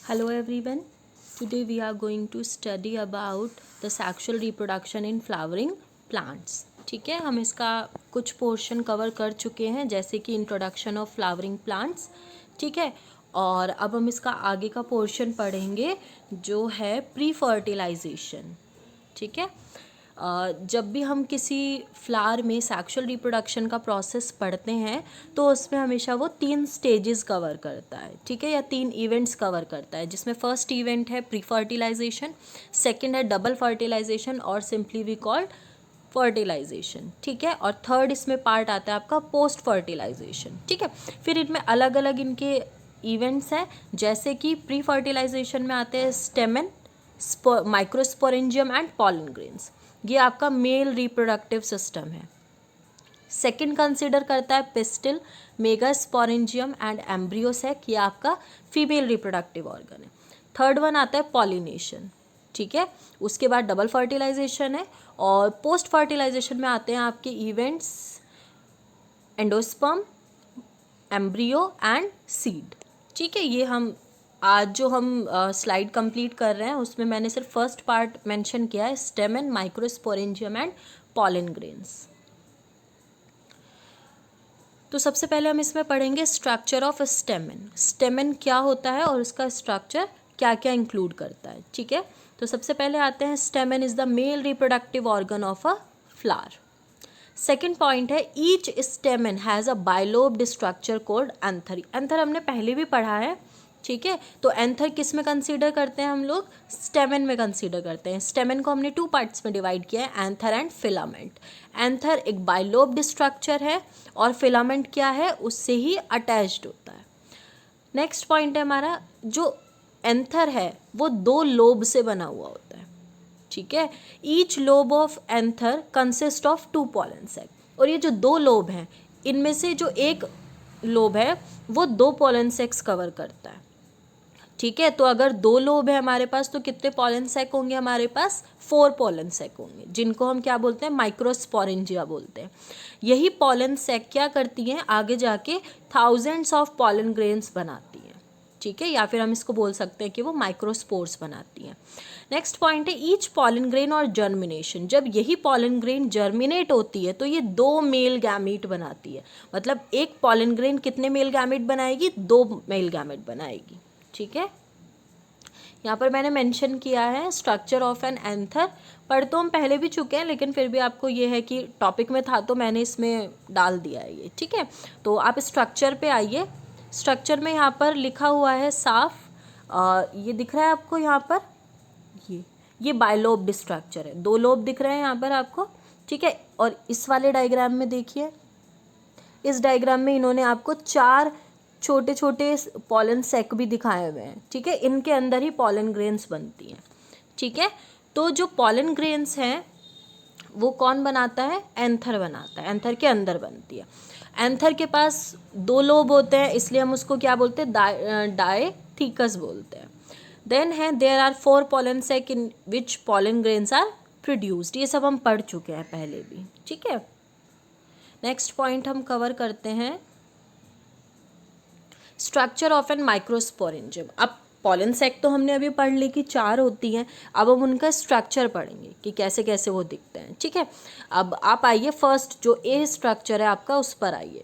Hello everyone. Today we are going to study about the sexual reproduction in flowering plants. ठीक है, हम इसका कुछ पोर्शन कवर कर चुके हैं जैसे कि इंट्रोडक्शन ऑफ फ्लावरिंग प्लांट्स. ठीक है, और अब हम इसका आगे का पोर्शन पढ़ेंगे जो है प्री फर्टिलाइजेशन. ठीक है, जब भी हम किसी फ्लावर में सेक्सुअल रिप्रोडक्शन का प्रोसेस पढ़ते हैं तो उसमें हमेशा वो 3 स्टेजेस कवर करता है. ठीक है, या 3 इवेंट्स कवर करता है जिसमें फर्स्ट इवेंट है प्री फर्टिलाइजेशन, सेकेंड है डबल फर्टिलाइजेशन और सिंपली वी कॉल्ड फर्टिलाइजेशन. ठीक है, और थर्ड इसमें पार्ट आता है आपका पोस्ट फर्टिलाइजेशन. ठीक है, फिर इनमें अलग अलग इनके इवेंट्स हैं जैसे कि प्री फर्टिलाइजेशन में आते हैं stamen, microsporangium and pollen grains. ये आपका मेल रिप्रोडक्टिव सिस्टम है. सेकंड कंसीडर करता है पिस्टिल, मेगास्पोरेंजियम एंड एम्ब्रियोसेक. ये आपका फीमेल रिप्रोडक्टिव ऑर्गन है. थर्ड वन आता है पॉलिनेशन. ठीक है, उसके बाद डबल फर्टिलाइजेशन है और पोस्ट फर्टिलाइजेशन में आते हैं आपके events endosperm, embryo and seed. ठीक है, ये हम आज जो हम स्लाइड कंप्लीट कर रहे हैं उसमें मैंने सिर्फ फर्स्ट पार्ट मेंशन किया है stamen, microsporangium and pollen grains. तो सबसे पहले हम इसमें पढ़ेंगे स्ट्रक्चर ऑफ स्टेमेन. स्टेमेन क्या होता है और उसका स्ट्रक्चर क्या क्या इंक्लूड करता है. ठीक है, तो सबसे पहले आते हैं stamen is the male reproductive organ of a flower. Second point है each stamen has a bilobed structure called anther. Anther हमने पहले भी पढ़ा है. ठीक है, तो एंथर किस में कंसीडर करते हैं हम लोग? स्टेमेन में कंसीडर करते हैं. स्टेमेन को हमने 2 पार्ट्स में डिवाइड किया है, एंथर एंड फिलामेंट. एंथर एक बाइलोब्ड स्ट्रक्चर है और फिलामेंट क्या है, उससे ही अटैच्ड होता है. नेक्स्ट पॉइंट है हमारा जो एंथर है वो 2 लोब से बना हुआ होता है. ठीक है, each lobe of anther consist of 2 pollen sac. और ये जो 2 लोब हैं इनमें से जो एक लोब है वो 2 पॉलन सैक्स कवर करता है. ठीक है, तो अगर 2 लोब है हमारे पास तो कितने पॉलन सैक होंगे हमारे पास? 4 पॉलन सैक होंगे जिनको हम क्या बोलते हैं? माइक्रोस्पोरेंजिया बोलते हैं. यही पॉलन सैक क्या करती हैं आगे जाके थाउजेंड्स ऑफ पॉलन ग्रेन्स बनाती हैं. ठीक है, या फिर हम इसको बोल सकते हैं कि वो माइक्रोस्पोर्स बनाती हैं. नेक्स्ट पॉइंट है ईच पॉलन ग्रेन और जर्मिनेशन. जब यही पॉलन ग्रेन जर्मिनेट होती है तो ये 2 मेल गैमीट बनाती है. मतलब एक पॉलन ग्रेन कितने मेल गैमीट बनाएगी? 2 मेल गैमीट बनाएगी. ठीक है, यहाँ पर मैंने मेंशन किया है स्ट्रक्चर ऑफ एन एंथर. पढ़ तो हम पहले भी चुके हैं लेकिन फिर भी आपको ये है कि टॉपिक में था तो मैंने इसमें डाल दिया है ये. ठीक है, तो आप स्ट्रक्चर पे आइए. स्ट्रक्चर में यहाँ पर लिखा हुआ है साफ, ये दिख रहा है आपको यहाँ पर, ये बाइलोब्ड स्ट्रक्चर है. 2 लोब दिख रहे हैं यहाँ पर आपको. ठीक है, और इस वाले डायग्राम में देखिए, इस डायग्राम में इन्होंने आपको 4 छोटे छोटे पॉलन सैक भी दिखाए हुए हैं. ठीक है, इनके अंदर ही पॉलन ग्रेन्स बनती हैं. ठीक है, तो जो पॉलन ग्रेन्स हैं वो कौन बनाता है? एंथर बनाता है. एंथर के अंदर बनती है. एंथर के पास 2 लोब होते हैं इसलिए हम उसको क्या बोलते हैं? डायथीकस बोलते हैं. देन है there are 4 pollen sac in which pollen grains are produced. ये सब हम पढ़ चुके हैं पहले भी. ठीक है, नेक्स्ट पॉइंट हम कवर करते हैं स्ट्रक्चर ऑफ एन माइक्रोस्पोरेंजियम. अब पॉलन सैक तो हमने अभी पढ़ ली कि 4 होती हैं. अब हम उनका स्ट्रक्चर पढ़ेंगे कि कैसे कैसे वो दिखते हैं. ठीक है, अब आप आइए फर्स्ट जो ए स्ट्रक्चर है आपका उस पर आइए.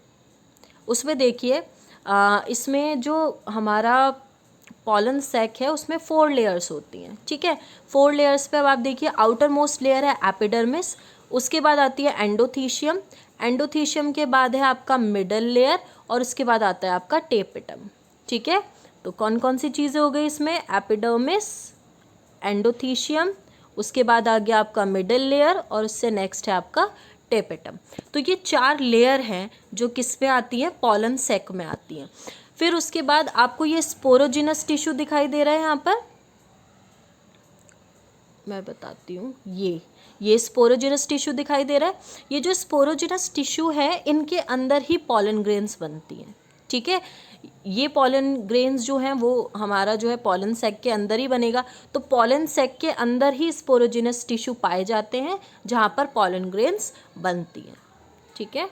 उसमें देखिए इसमें जो हमारा पॉलन सैक है उसमें 4 लेयर्स होती हैं. ठीक है, 4 लेयर्स पे अब आप देखिए आउटर मोस्ट लेयर है एपिडर्मिस, उसके बाद आती है एंडोथीशियम, एंडोथीशियम के बाद है आपका मिडल लेयर और उसके बाद आता है आपका टेपिटम. ठीक है, तो कौन कौन सी चीज़ें हो गई इसमें? एपिडर्मिस, एंडोथीशियम, उसके बाद आ गया आपका मिडल लेयर और उससे नेक्स्ट है आपका टेपिटम. तो ये 4 लेयर हैं जो किस में आती हैं? पॉलन सैक में आती हैं. फिर उसके बाद आपको ये स्पोरोजिनस टिश्यू दिखाई दे रहा है यहाँ पर, मैं बताती हूँ. ये स्पोरोजिनस टिश्यू दिखाई दे रहा है. ये जो स्पोरोजिनस टिश्यू है इनके अंदर ही पॉलन ग्रेन्स बनती हैं. ठीक है, ये पॉलन ग्रेन्स जो हैं वो हमारा जो है पॉलन सैक के अंदर ही बनेगा. तो पॉलन सैक के अंदर ही स्पोरोजिनस टिश्यू पाए जाते हैं जहाँ पर पॉलन ग्रेन्स बनती हैं. ठीक है,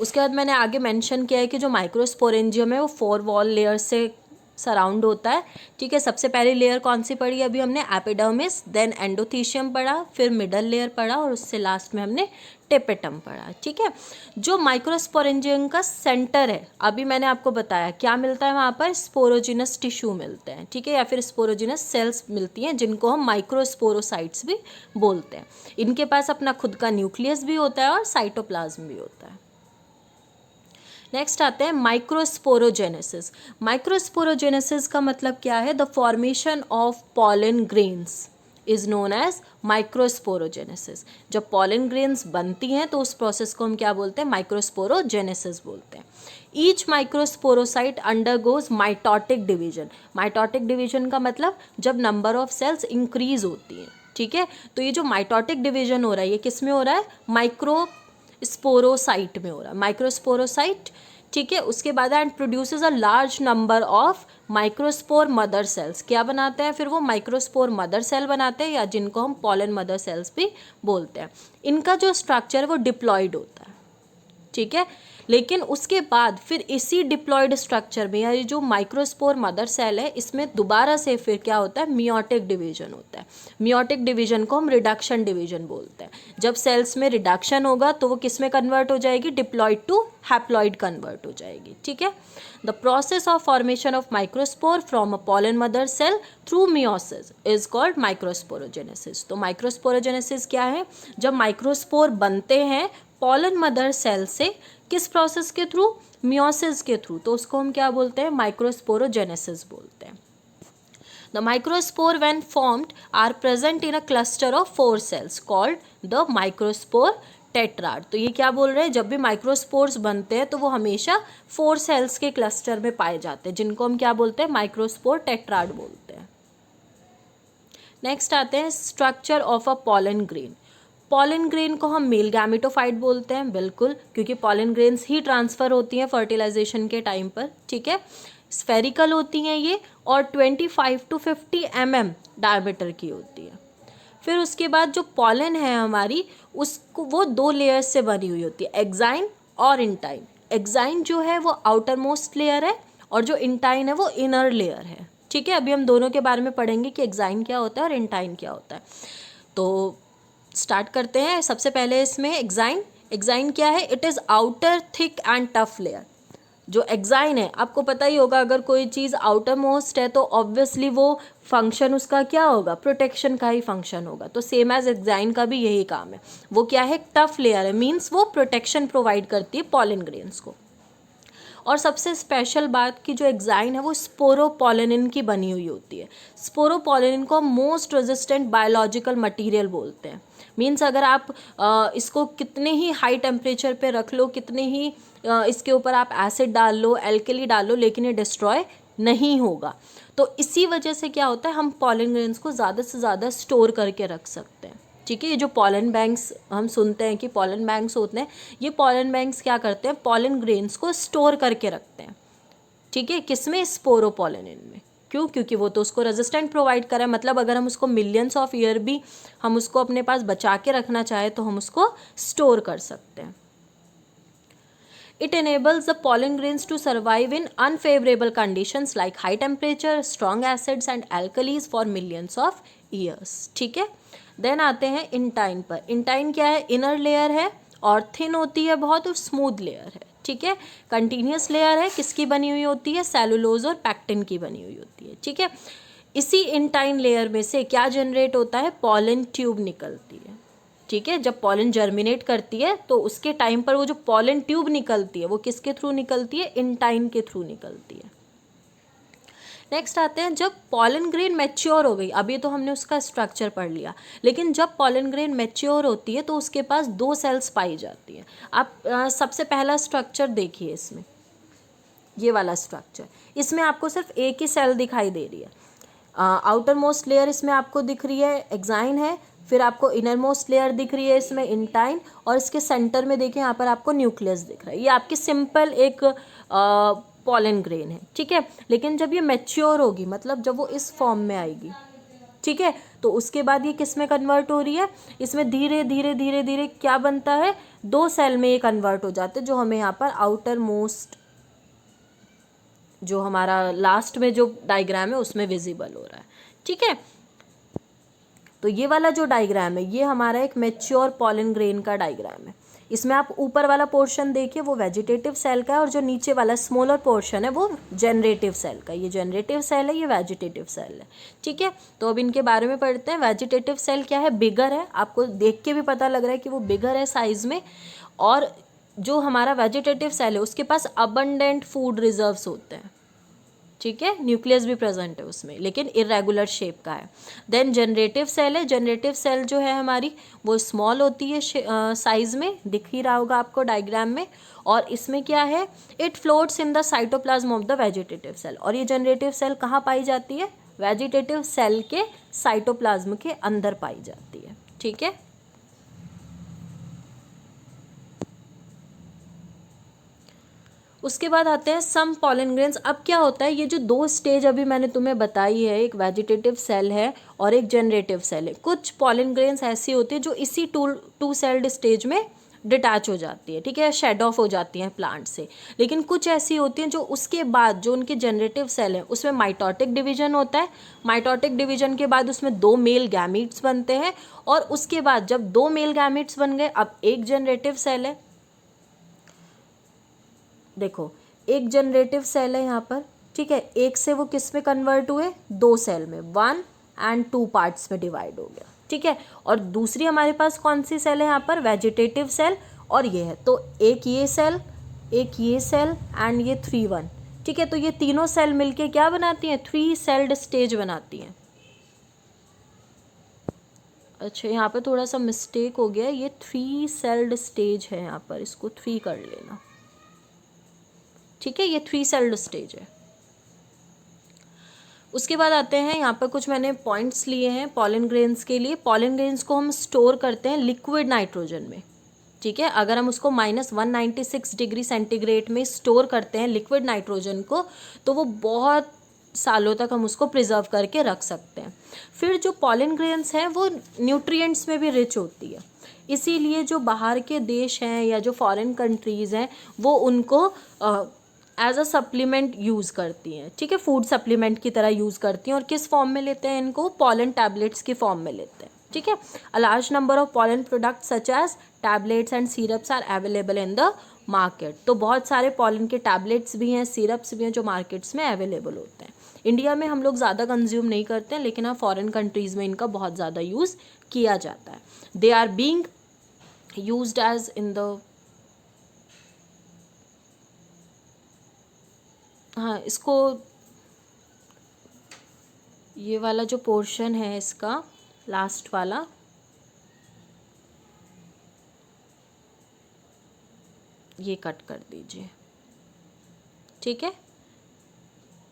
उसके बाद मैंने आगे मेंशन किया है कि जो माइक्रोस्पोरेंजियम है वो 4 वॉल लेयर से सराउंड होता है, ठीक है। सबसे पहली लेयर कौन सी पढ़ी अभी हमने, एपिडर्मिस, देन एंडोथीशियम पढ़ा, फिर मिडल लेयर पढ़ा और उससे लास्ट में हमने टेपेटम पढ़ा, ठीक है। जो माइक्रोस्पोरेंजियम का सेंटर है, अभी मैंने आपको बताया क्या मिलता है वहाँ पर, स्पोरोजिनस टिश्यू मिलते हैं, ठीक है, या फिर स्पोरोजिनस सेल्स मिलती हैं जिनको हम माइक्रोस्पोरोसाइट्स भी बोलते हैं। इनके पास अपना खुद का न्यूक्लियस भी होता है और साइटोप्लाज्म भी होता है। नेक्स्ट आते हैं माइक्रोस्पोरोजेनेसिस। माइक्रोस्पोरोजेनेसिस का मतलब क्या है, the formation of pollen grains is known as microsporogenesis. जब पॉलन ग्रेन्स बनती हैं तो उस प्रोसेस को हम क्या बोलते हैं, माइक्रोस्पोरोजेनेसिस बोलते हैं। Each microsporocyte undergoes mitotic division. Mitotic division का मतलब जब नंबर ऑफ सेल्स इंक्रीज होती हैं, ठीक है। तो ये जो माइटोटिक डिवीजन हो रहा है ये किस में हो रहा है, माइक्रोस्पोरोसाइट में हो रहा है, माइक्रोस्पोरोसाइट, ठीक है। उसके बाद and produces a large number of microspore mother cells. क्या बनाते हैं फिर वो, माइक्रोस्पोर मदर सेल बनाते हैं, या जिनको हम पॉलन मदर सेल्स भी बोलते हैं। इनका जो स्ट्रक्चर है वो डिप्लॉयड होता है, ठीक है। लेकिन उसके बाद फिर इसी डिप्लॉयड स्ट्रक्चर में, या ये जो माइक्रोस्पोर मदर सेल है इसमें दोबारा से फिर क्या होता है, मियोटिक डिवीजन होता है। मियोटिक डिवीजन को हम रिडक्शन डिवीजन बोलते हैं। जब सेल्स में रिडक्शन होगा तो वो किस में कन्वर्ट हो जाएगी, डिप्लॉयड टू हैप्लॉयड कन्वर्ट हो जाएगी, ठीक है। The process of formation of microspore from a pollen mother cell through meiosis is called microsporogenesis. तो माइक्रोस्पोरोजेनेसिस क्या है, जब माइक्रोस्पोर बनते हैं पॉलन मदर सेल से, किस प्रोसेस के थ्रू, मियोसिस के थ्रू, तो उसको हम क्या बोलते हैं, माइक्रोस्पोरोजेनेसिस बोलते हैं। The microspore when formed are present in a cluster of 4 cells called the microspore tetrad. तो ये क्या बोल रहे हैं, जब भी माइक्रोस्पोर्स बनते हैं तो वो हमेशा 4 सेल्स के क्लस्टर में पाए जाते हैं, जिनको हम क्या बोलते हैं, माइक्रोस्पोर टेट्राड बोलते हैं। नेक्स्ट आते हैं structure of a pollen grain. Pollen grain को हम मेल गैमेटोफाइट बोलते हैं, बिल्कुल, क्योंकि पॉलन ग्रेन्स ही ट्रांसफ़र होती हैं फर्टिलाइजेशन के टाइम पर, ठीक है। स्फेरिकल होती हैं ये और 25 to 50 mm डायमीटर की होती है। फिर उसके बाद जो पॉलन है हमारी, उसको वो 2 लेयर्स से बनी हुई होती है, एक्साइन और इंटाइन। एक्साइन जो है वो आउटर मोस्ट लेयर है और जो इंटाइन है वो इनर लेयर है, ठीक है। अभी हम दोनों के बारे में पढ़ेंगे कि एक्साइन क्या होता है और इंटाइन क्या होता है। तो स्टार्ट करते हैं। सबसे पहले इसमें एक्साइन। एक्साइन क्या है, it is outer thick and tough layer. जो एक्साइन है, आपको पता ही होगा, अगर कोई चीज़ आउटर मोस्ट है तो ऑब्वियसली वो फंक्शन उसका क्या होगा, प्रोटेक्शन का ही फंक्शन होगा। तो सेम एज एक्साइन का भी यही काम है। वो क्या है, टफ लेयर है, मीन्स वो प्रोटेक्शन प्रोवाइड करती है पॉलन ग्रेन्स को। और सबसे स्पेशल बात कि जो एक्साइन है वो स्पोरोपोलिनिन की बनी हुई होती है। स्पोरोपोलिनिन को मोस्ट रेजिस्टेंट बायोलॉजिकल मटेरियल बोलते हैं। मीन्स अगर आप इसको कितने ही हाई टेम्परेचर पे रख लो, कितने ही इसके ऊपर आप एसिड डाल लो, एल्कली डाल लो, लेकिन ये डिस्ट्रॉय नहीं होगा। तो इसी वजह से क्या होता है, हम पॉलन ग्रेन्स को ज़्यादा से ज़्यादा स्टोर करके रख सकते हैं, ठीक है। ये जो पॉलन बैंक्स हम सुनते हैं कि पॉलन बैंक्स होते हैं, ये पॉलन बैंक्स क्या करते हैं, पॉलन ग्रेन्स को स्टोर करके रखते हैं, ठीक है। किसमें, स्पोरोपोलिनिन में। क्यों, क्योंकि वो तो उसको रेजिस्टेंट प्रोवाइड करे, मतलब अगर हम उसको मिलियंस ऑफ ईयर भी हम उसको अपने पास बचा के रखना चाहे तो हम उसको स्टोर कर सकते हैं। It enables the pollen grains to survive in unfavorable conditions like high temperature, strong acids and alkalis for millions of years, ठीक है। देन आते हैं इंटाइन पर। इंटाइन क्या है, इनर लेयर है और थिन होती है बहुत और स्मूथ लेयर है, ठीक है। कंटिन्यूस लेयर है, किसकी बनी हुई होती है, सेलुलोज और पैक्टिन की बनी हुई होती है, ठीक है। इसी इंटाइन लेयर में से क्या जनरेट होता है, पॉलन ट्यूब निकलती है, ठीक है। जब पॉलन जर्मिनेट करती है तो उसके टाइम पर वो जो पॉलन ट्यूब निकलती है वो किसके थ्रू निकलती है, इंटाइन के थ्रू निकलती है। नेक्स्ट आते हैं, जब पॉलन ग्रेन मैच्योर हो गई, अभी तो हमने उसका स्ट्रक्चर पढ़ लिया, लेकिन जब पॉलन ग्रेन मैच्योर होती है तो उसके पास 2 सेल्स पाई जाती हैं। आप सबसे पहला स्ट्रक्चर देखिए, इसमें ये वाला स्ट्रक्चर, इसमें आपको सिर्फ एक ही सेल दिखाई दे रही है। आउटर मोस्ट लेयर इसमें आपको दिख रही है, एक्साइन है, फिर आपको इनर मोस्ट लेयर दिख रही है इसमें इंटाइन, और इसके सेंटर में देखिए यहाँ पर आपको न्यूक्लियस दिख रहा है। ये आपकी सिंपल एक पॉलन ग्रेन है, ठीक है। लेकिन जब ये मैच्योर होगी, मतलब जब वो इस फॉर्म में आएगी, ठीक है, तो उसके बाद ये किस में कन्वर्ट हो रही है, इसमें धीरे धीरे धीरे धीरे क्या बनता है, 2 सेल में ये कन्वर्ट हो जाते हैं, जो हमें यहाँ पर आउटर मोस्ट जो हमारा लास्ट में जो डायग्राम है उसमें विजिबल हो रहा है। ठीक है, तो ये वाला जो डायग्राम है ये हमारा एक मैच्योर पॉलन ग्रेन का डायग्राम है। इसमें आप ऊपर वाला पोर्शन देखिए वो वेजिटेटिव सेल का है, और जो नीचे वाला स्मॉलर पोर्शन है वो जनरेटिव सेल का। ये जनरेटिव सेल है, ये वेजिटेटिव सेल है। ठीक है, तो अब इनके बारे में पढ़ते हैं। वेजिटेटिव सेल क्या है, बिगर है, आपको देख के भी पता लग रहा है कि वो बिगर है साइज में। और जो हमारा वेजिटेटिव सेल है उसके पास अबंडेंट फूड रिजर्व्स होते हैं। ठीक है, न्यूक्लियस भी प्रेजेंट है उसमें, लेकिन इरेगुलर शेप का है। देन जनरेटिव सेल है, जनरेटिव सेल जो है हमारी वो स्मॉल होती है साइज में, दिख ही रहा होगा आपको डायग्राम में। और इसमें क्या है, it floats in the cytoplasm of the vegetative cell. और ये जनरेटिव सेल कहाँ पाई जाती है, वेजिटेटिव सेल के साइटोप्लाज्म के अंदर पाई जाती है। ठीक है, उसके बाद आते हैं सम पॉलन ग्रेन्स। अब क्या होता है, ये जो 2 स्टेज अभी मैंने तुम्हें बताई है, एक वेजिटेटिव सेल है और एक जनरेटिव सेल है, कुछ पॉलन ग्रेन्स ऐसी होती है जो इसी टू सेल्ड स्टेज में डिटैच हो जाती है। ठीक है, शेड ऑफ हो जाती हैं प्लांट से। लेकिन कुछ ऐसी होती हैं जो उसके बाद जो उनके जनरेटिव सेल है उसमें माइटोटिक डिवीजन होता है। माइटोटिक डिवीजन के बाद उसमें 2 मेल गैमीट्स बनते हैं, और उसके बाद जब 2 मेल गैमीट्स बन गए, अब एक जनरेटिव सेल है। देखो, एक जनरेटिव सेल है यहाँ पर। ठीक है, एक से वो किस में कन्वर्ट हुए, 2 सेल में, 1 और 2 पार्ट्स में डिवाइड हो गया। ठीक है, और दूसरी हमारे पास कौन सी सेल है यहाँ पर, वेजिटेटिव सेल, और ये है। तो एक ये सेल, एक ये सेल एंड ये 3-1। ठीक है, तो ये तीनों सेल मिलके क्या बनाती हैं, 3 सेल्ड स्टेज बनाती हैं। अच्छा, यहाँ पे थोड़ा सा मिस्टेक हो गया, ये 3 सेल्ड स्टेज है यहाँ पर, इसको 3 कर लेना। ठीक है, ये 3 सेल्ड स्टेज है। उसके बाद आते हैं यहाँ पर कुछ मैंने पॉइंट्स लिए हैं पॉलन ग्रेन्स के लिए। पॉलन ग्रेन्स को हम स्टोर करते हैं लिक्विड नाइट्रोजन में। ठीक है, अगर हम उसको -196 डिग्री सेंटीग्रेड में स्टोर करते हैं लिक्विड नाइट्रोजन को, तो वो बहुत सालों तक हम उसको प्रिजर्व करके रख सकते हैं। फिर जो पॉलन ग्रेन्स हैं वो न्यूट्रिएंट्स में भी रिच होती है, इसीलिए जो बाहर के देश हैं या जो फॉरेन कंट्रीज़ हैं वो उनको एज अ सप्लीमेंट यूज़ करती हैं। ठीक है, फूड सप्लीमेंट की तरह यूज़ करती हैं। और किस फॉर्म में लेते हैं इनको, पॉलन टैबलेट्स की फॉर्म में लेते हैं। ठीक है, a large number of pollen products such as tablets and syrups are available in the market. तो बहुत सारे पॉलन के टैबलेट्स भी हैं, सिरप्स भी हैं जो मार्केट्स में अवेलेबल होते हैं। इंडिया में हम लोग ज़्यादा कंज्यूम नहीं करते हैं, लेकिन हाँ फॉरेन कंट्रीज़ में इनका बहुत ज़्यादा यूज़ किया जाता है। They are being used as in the, हाँ इसको, ये वाला जो पोर्शन है इसका लास्ट वाला, ये कट कर दीजिए। ठीक है,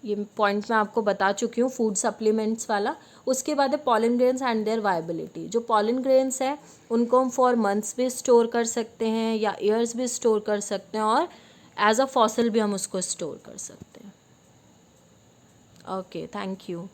ये पॉइंट मैं आपको बता चुकी हूँ फूड सप्लीमेंट्स वाला। उसके बाद है pollen grains and their viability. जो पॉलन ग्रेन्स है उनको हम फॉर मंथ्स भी स्टोर कर सकते हैं या ईयर्स भी स्टोर कर सकते हैं, और एज अ फॉसिल भी हम उसको स्टोर कर सकते हैं। Okay, thank you.